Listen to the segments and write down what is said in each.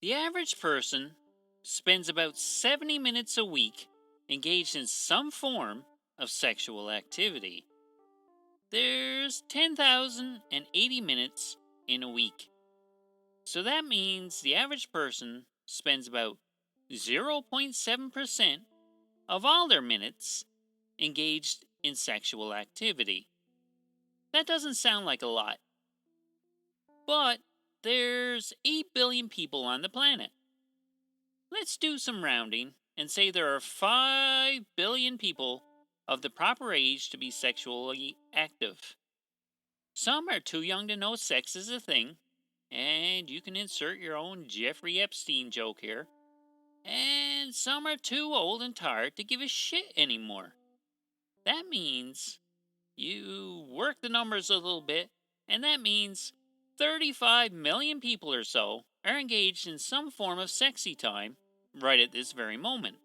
The average person spends about 70 minutes a week engaged in some form of sexual activity. There's 10,080 minutes in a week. So that means the average person spends about 0.7% of all their minutes engaged in sexual activity. That doesn't sound like a lot. But there's 8 billion people on the planet. Let's do some rounding and say there are 5 billion people of the proper age to be sexually active. Some are too young to know sex is a thing, and you can insert your own Jeffrey Epstein joke here. And some are too old and tired to give a shit anymore. That means you work the numbers a little bit, and that means 35 million people or so are engaged in some form of sexy time right at this very moment.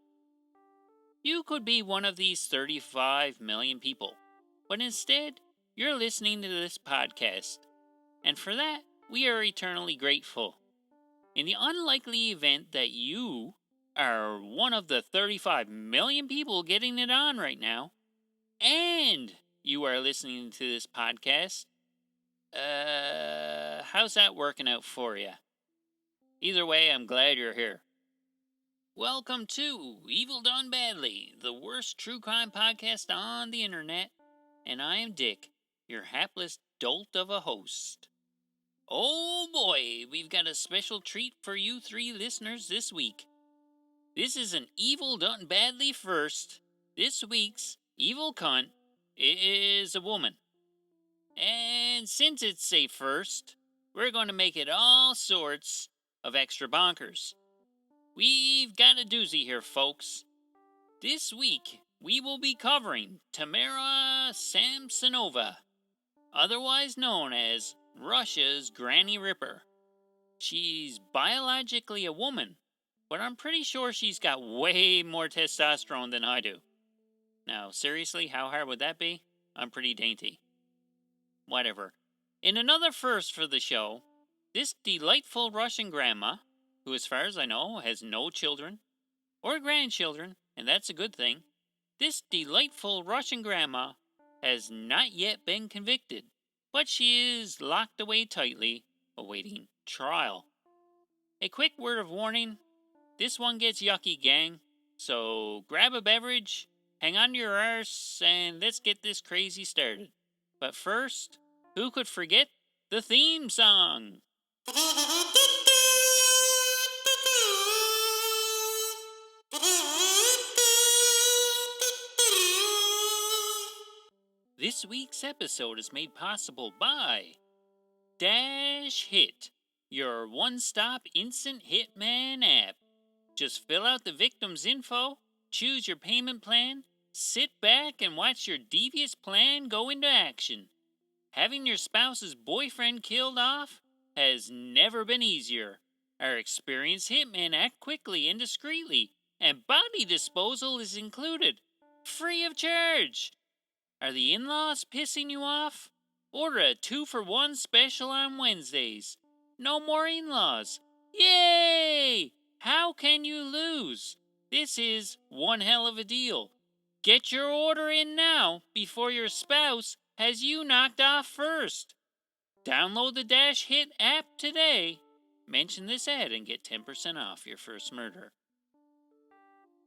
You could be one of these 35 million people, but instead, you're listening to this podcast, and for that, we are eternally grateful. In the unlikely event that you are one of the 35 million people getting it on right now, and you are listening to this podcast, how's that working out for you? Either way, I'm glad you're here. Welcome to Evil Done Badly, the worst true crime podcast on the internet, and I am Dick, your hapless dolt of a host. Oh boy, we've got a special treat for you 3 listeners this week. This is an Evil Done Badly first. This week's evil cunt is a woman. And since it's a first, we're going to make it all sorts of extra bonkers. We've got a doozy here, folks. This week, we will be covering Tamara Samsonova, otherwise known as Russia's Granny Ripper. She's biologically a woman, but I'm pretty sure she's got way more testosterone than I do. Now, seriously, how hard would that be? I'm pretty dainty. Whatever. In another first for the show, this delightful Russian grandma, who as far as I know has no children or grandchildren, and that's a good thing, this delightful Russian grandma has not yet been convicted, but she is locked away tightly, awaiting trial. A quick word of warning, this one gets yucky, gang, so grab a beverage, hang on to your arse, and let's get this crazy started. But first, who could forget the theme song? This week's episode is made possible by Dash Hit, your one-stop instant hitman app. Just fill out the victim's info, choose your payment plan, sit back and watch your devious plan go into action. Having your spouse's boyfriend killed off has never been easier. Our experienced hitmen act quickly and discreetly, and body disposal is included, free of charge. Are the in-laws pissing you off? Order a 2-for-1 special on Wednesdays. No more in-laws. Yay! How can you lose? This is one hell of a deal. Get your order in now before your spouse has you knocked off first. Download the Dash Hit app today. Mention this ad and get 10% off your first murder.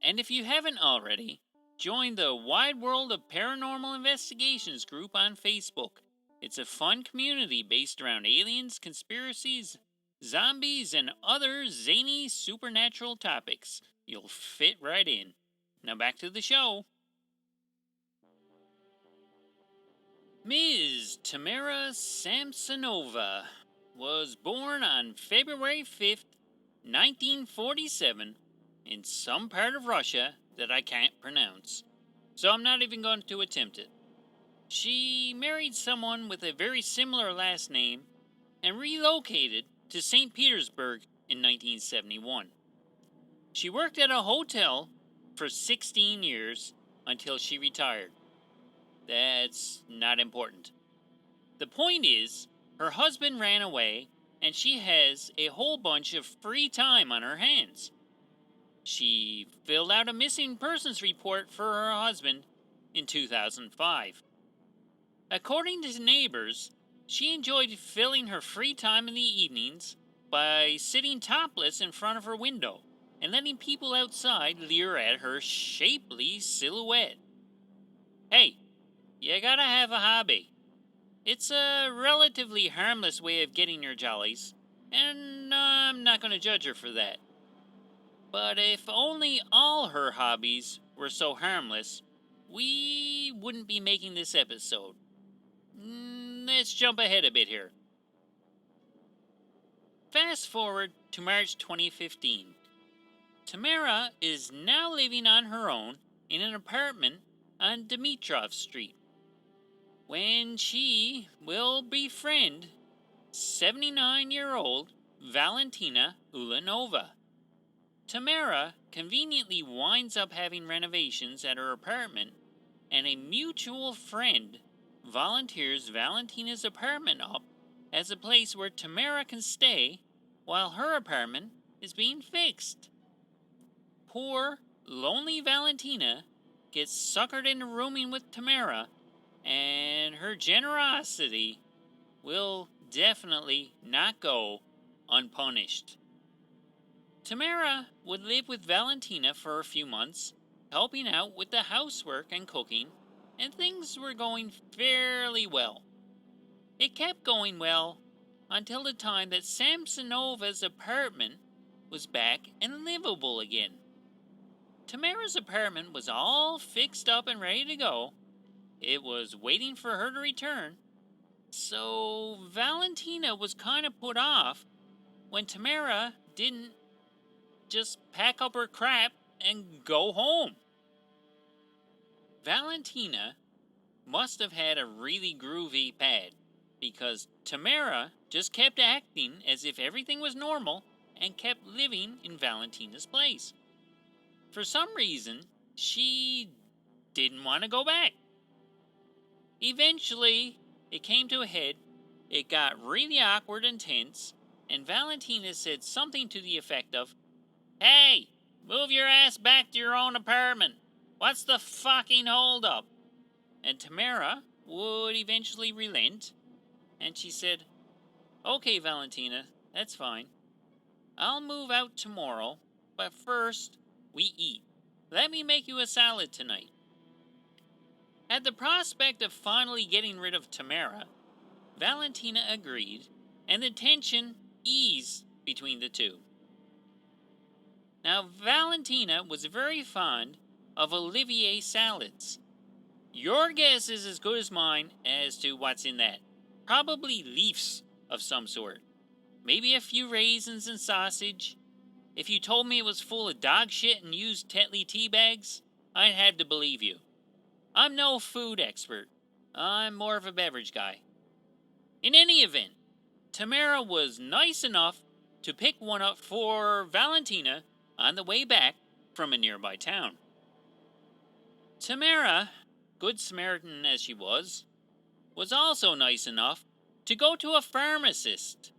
And if you haven't already, join the Wide World of Paranormal Investigations group on Facebook. It's a fun community based around aliens, conspiracies, zombies, and other zany supernatural topics. You'll fit right in. Now back to the show. Ms. Tamara Samsonova was born on February 5th, 1947, in some part of Russia that I can't pronounce, so I'm not even going to attempt it. She married someone with a very similar last name and relocated to St. Petersburg in 1971. She worked at a hotel for 16 years until she retired. That's not important. The point is, her husband ran away and she has a whole bunch of free time on her hands. She filled out a missing persons report for her husband in 2005. According to neighbors, she enjoyed filling her free time in the evenings by sitting topless in front of her window and letting people outside leer at her shapely silhouette. Hey, you gotta have a hobby. It's a relatively harmless way of getting your jollies, and I'm not gonna judge her for that. But if only all her hobbies were so harmless, we wouldn't be making this episode. Let's jump ahead a bit here. Fast forward to March 2015. Tamara is now living on her own in an apartment on Dimitrov Street, when she will befriend 79-year-old Valentina Ulanova. Tamara conveniently winds up having renovations at her apartment, and a mutual friend volunteers Valentina's apartment up as a place where Tamara can stay while her apartment is being fixed. Poor, lonely Valentina gets suckered into rooming with Tamara, and her generosity will definitely not go unpunished. Tamara would live with Valentina for a few months, helping out with the housework and cooking, and things were going fairly well. It kept going well until the time that Samsonova's apartment was back and livable again. Tamara's apartment was all fixed up and ready to go. It was waiting for her to return. So Valentina was kind of put off when Tamara didn't just pack up her crap and go home. Valentina must have had a really groovy pad, because Tamara just kept acting as if everything was normal and kept living in Valentina's place. For some reason, she didn't want to go back. Eventually, it came to a head, it got really awkward and tense, and Valentina said something to the effect of, "Hey, move your ass back to your own apartment. What's the fucking holdup?" And Tamara would eventually relent, and she said, "Okay, Valentina, that's fine. I'll move out tomorrow, but first, we eat. Let me make you a salad tonight." At the prospect of finally getting rid of Tamara, Valentina agreed, and the tension eased between the two. Now, Valentina was very fond of Olivier salads. Your guess is as good as mine as to what's in that. Probably leaves of some sort. Maybe a few raisins and sausage. If you told me it was full of dog shit and used Tetley tea bags, I'd have to believe you. I'm no food expert. I'm more of a beverage guy. In any event, Tamara was nice enough to pick one up for Valentina on the way back from a nearby town. Tamara, good Samaritan as she was also nice enough to go to a pharmacist.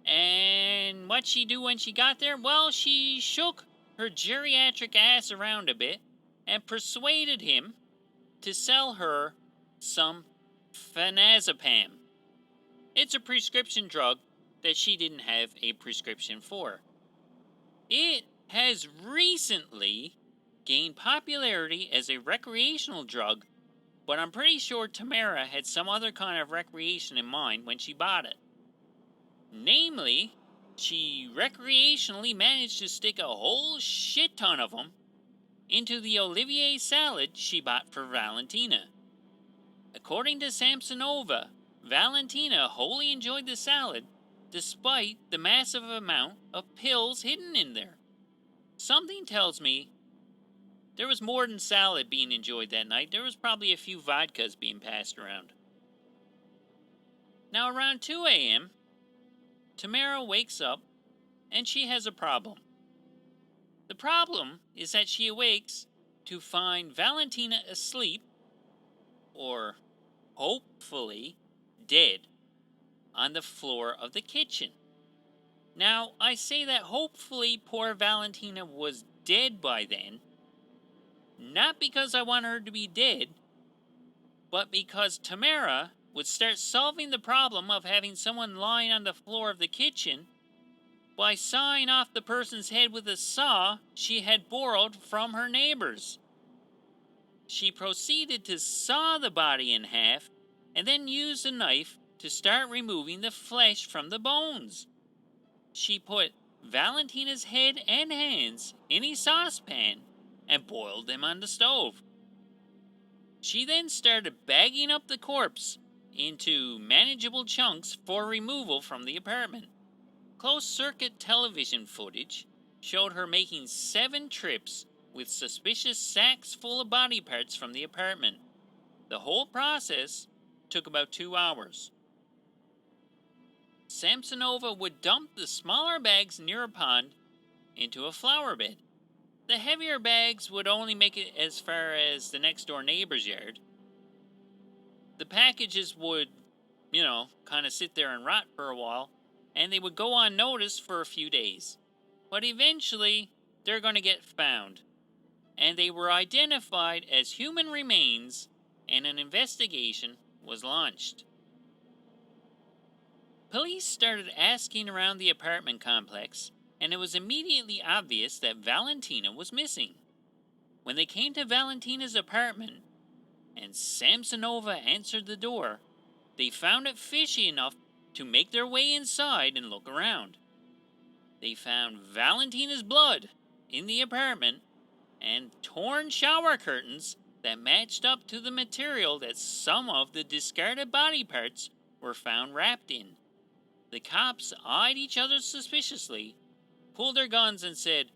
And what'd she do when she got there? Well, she shook her geriatric ass around a bit and persuaded him to sell her some phenazepam. It's a prescription drug that she didn't have a prescription for. It has recently gained popularity as a recreational drug, but I'm pretty sure Tamara had some other kind of recreation in mind when she bought it. Namely, she recreationally managed to stick a whole shit ton of them into the Olivier salad she bought for Valentina. According to Samsonova, Valentina wholly enjoyed the salad despite the massive amount of pills hidden in there. Something tells me there was more than salad being enjoyed that night. There was probably a few vodkas being passed around. Now, around 2 a.m., Tamara wakes up and she has a problem. The problem is that she awakes to find Valentina asleep, or hopefully dead, on the floor of the kitchen. Now, I say that hopefully poor Valentina was dead by then, not because I want her to be dead, but because Tamara would start solving the problem of having someone lying on the floor of the kitchen by sawing off the person's head with a saw she had borrowed from her neighbors. She proceeded to saw the body in half and then used a knife to start removing the flesh from the bones. She put Valentina's head and hands in a saucepan and boiled them on the stove. She then started bagging up the corpse into manageable chunks for removal from the apartment. Closed-circuit television footage showed her making 7 trips with suspicious sacks full of body parts from the apartment. The whole process took about 2 hours. Samsonova would dump the smaller bags near a pond into a flower bed. The heavier bags would only make it as far as the next door neighbor's yard. The packages would, kind of sit there and rot for a while, and they would go unnoticed for a few days. But eventually, they're going to get found. And they were identified as human remains, and an investigation was launched. Police started asking around the apartment complex, and it was immediately obvious that Valentina was missing. When they came to Valentina's apartment, and Samsonova answered the door, they found it fishy enough to make their way inside and look around. They found Valentina's blood in the apartment and torn shower curtains that matched up to the material that some of the discarded body parts were found wrapped in. The cops eyed each other suspiciously, pulled their guns, and said,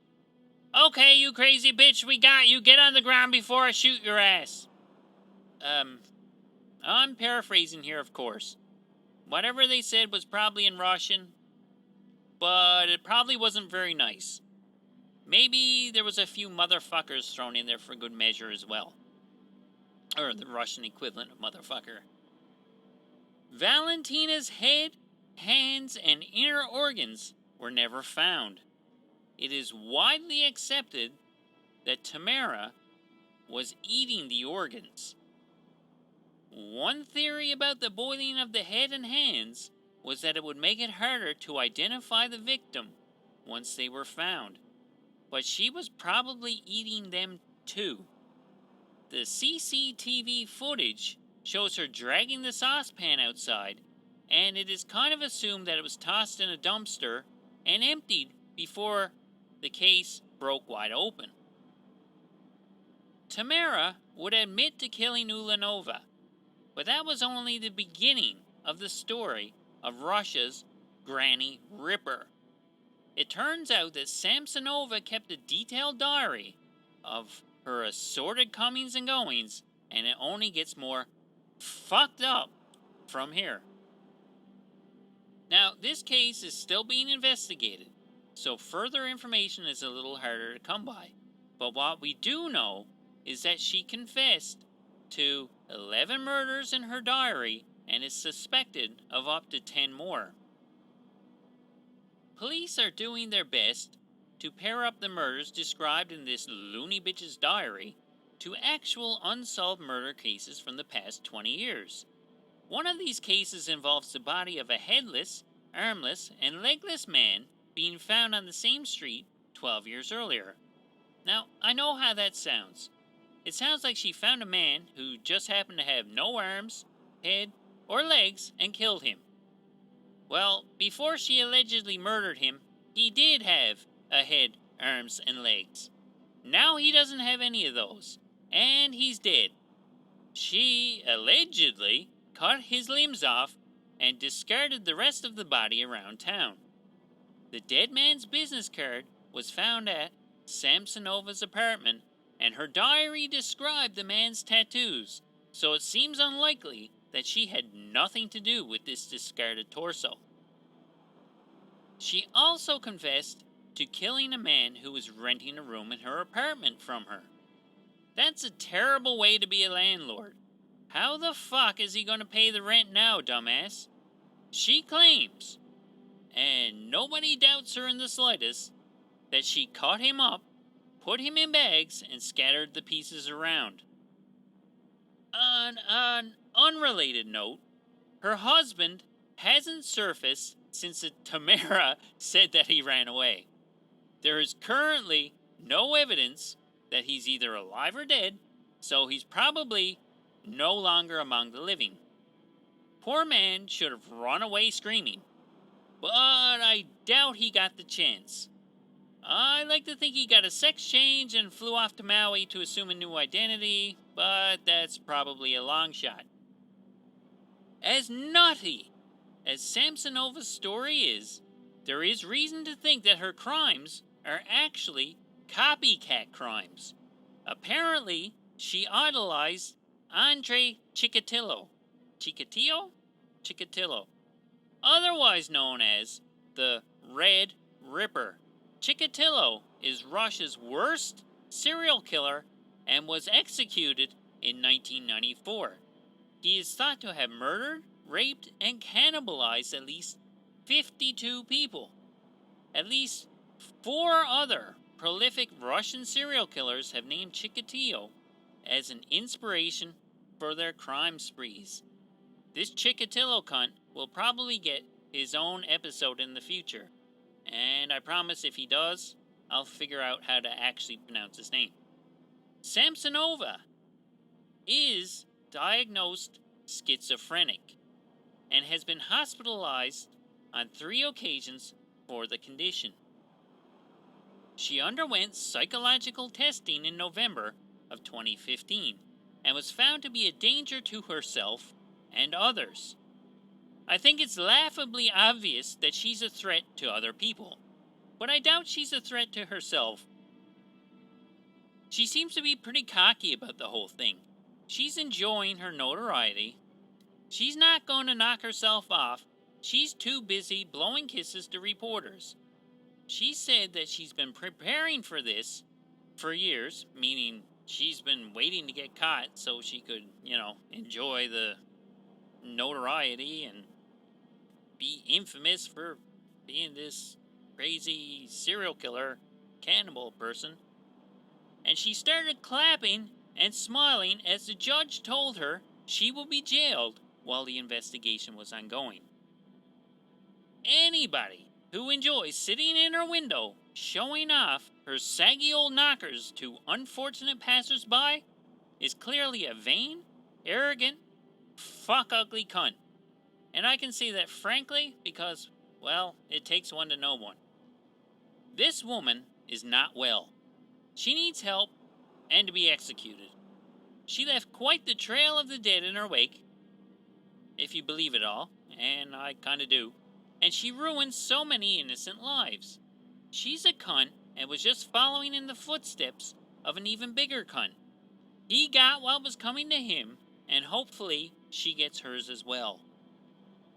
"Okay, you crazy bitch, we got you. Get on the ground before I shoot your ass." I'm paraphrasing here, of course. Whatever they said was probably in Russian, but it probably wasn't very nice. Maybe there was a few motherfuckers thrown in there for good measure as well. Or the Russian equivalent of motherfucker. Valentina's head, hands, and inner organs were never found. It is widely accepted that Tamara was eating the organs. One theory about the boiling of the head and hands was that it would make it harder to identify the victim once they were found. But she was probably eating them too. The CCTV footage shows her dragging the saucepan outside, and it is kind of assumed that it was tossed in a dumpster and emptied before the case broke wide open. Tamara would admit to killing Ulanova, but that was only the beginning of the story of Russia's Granny Ripper. It turns out that Samsonova kept a detailed diary of her assorted comings and goings, and it only gets more fucked up from here. Now, this case is still being investigated, so further information is a little harder to come by. But what we do know is that she confessed to 11 murders in her diary and is suspected of up to 10 more. Police are doing their best to pair up the murders described in this loony bitch's diary to actual unsolved murder cases from the past 20 years. One of these cases involves the body of a headless, armless, and legless man being found on the same street 12 years earlier. Now, I know how that sounds. It sounds like she found a man who just happened to have no arms, head, or legs and killed him. Well, before she allegedly murdered him, he did have a head, arms, and legs. Now he doesn't have any of those, and he's dead. She allegedly cut his limbs off and discarded the rest of the body around town. The dead man's business card was found at Samsonova's apartment, and her diary described the man's tattoos, so it seems unlikely that she had nothing to do with this discarded torso. She also confessed to killing a man who was renting a room in her apartment from her. That's a terrible way to be a landlord. How the fuck is he going to pay the rent now, dumbass? She claims, and nobody doubts her in the slightest that she caught him up, put him in bags, and scattered the pieces around. On an unrelated note, her husband hasn't surfaced since Tamara said that he ran away. There is currently no evidence that he's either alive or dead, so he's probably no longer among the living. Poor man should have run away screaming, but I doubt he got the chance. I like to think he got a sex change and flew off to Maui to assume a new identity, but that's probably a long shot. As nutty as Samsonova's story is, there is reason to think that her crimes are actually copycat crimes. Apparently, she idolized Andre Chikatilo, otherwise known as the Red Ripper. Chikatilo is Russia's worst serial killer and was executed in 1994. He is thought to have murdered, raped, and cannibalized at least 52 people. At least 4 other prolific Russian serial killers have named Chikatilo as an inspiration for their crime sprees. This Chikatilo cunt will probably get his own episode in the future, and I promise if he does, I'll figure out how to actually pronounce his name. Samsonova is diagnosed schizophrenic and has been hospitalized on 3 occasions for the condition. She underwent psychological testing in November of 2015 and was found to be a danger to herself and others. I think it's laughably obvious that she's a threat to other people, but I doubt she's a threat to herself. She seems to be pretty cocky about the whole thing. She's enjoying her notoriety. She's not going to knock herself off. She's too busy blowing kisses to reporters. She said that she's been preparing for this for years, meaning she's been waiting to get caught so she could, enjoy the notoriety and be infamous for being this crazy serial killer, cannibal person. And she started clapping and smiling as the judge told her she will be jailed while the investigation was ongoing. Anybody who enjoys sitting in her window showing off her saggy old knockers to unfortunate passers-by is clearly a vain, arrogant, fuck-ugly cunt. And I can say that frankly because, well, it takes one to know one. This woman is not well. She needs help and to be executed. She left quite the trail of the dead in her wake, if you believe it all, and I kinda do, and she ruined so many innocent lives. She's a cunt and was just following in the footsteps of an even bigger cunt. He got what was coming to him, and hopefully she gets hers as well.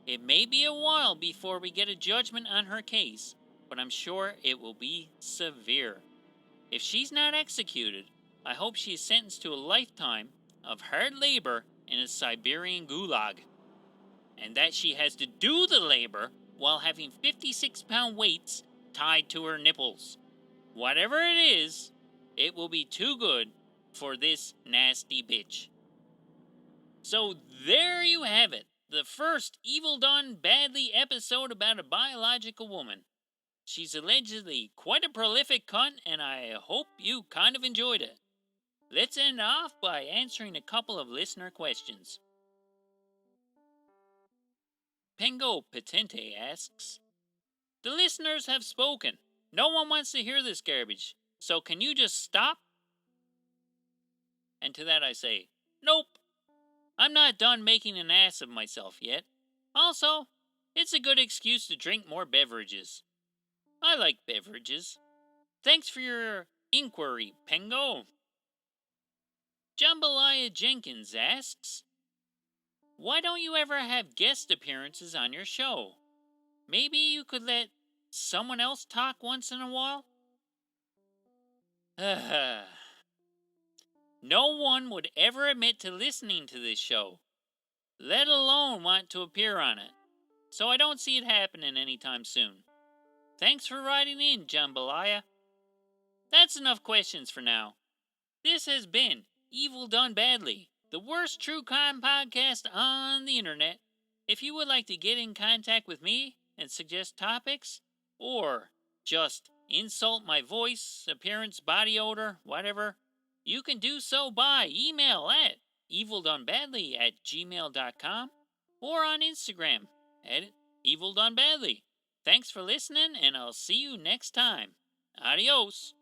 It may be a while before we get a judgment on her case, but I'm sure it will be severe. If she's not executed, I hope she is sentenced to a lifetime of hard labor in a Siberian gulag, and that she has to do the labor while having 56-pound weights tied to her nipples. Whatever it is, it will be too good for this nasty bitch. So there you have it, the first Evil Done Badly episode about a biological woman. She's allegedly quite a prolific cunt, and I hope you kind of enjoyed it. Let's end off by answering a couple of listener questions. Pengo Petente asks, the listeners have spoken. No one wants to hear this garbage, so can you just stop? And to that I say, nope. I'm not done making an ass of myself yet. Also, it's a good excuse to drink more beverages. I like beverages. Thanks for your inquiry, Pengo. Jambalaya Jenkins asks, why don't you ever have guest appearances on your show? Maybe you could let someone else talk once in a while? No one would ever admit to listening to this show, let alone want to appear on it. so I don't see it happening anytime soon. Thanks for writing in, Jambalaya. That's enough questions for now. This has been Evil Done Badly, the worst true crime podcast on the internet. If you would like to get in contact with me and suggest topics, or just insult my voice, appearance, body odor, whatever, you can do so by email at evildonebadly@gmail.com or on Instagram at evildonebadly. Thanks for listening, and I'll see you next time. Adios.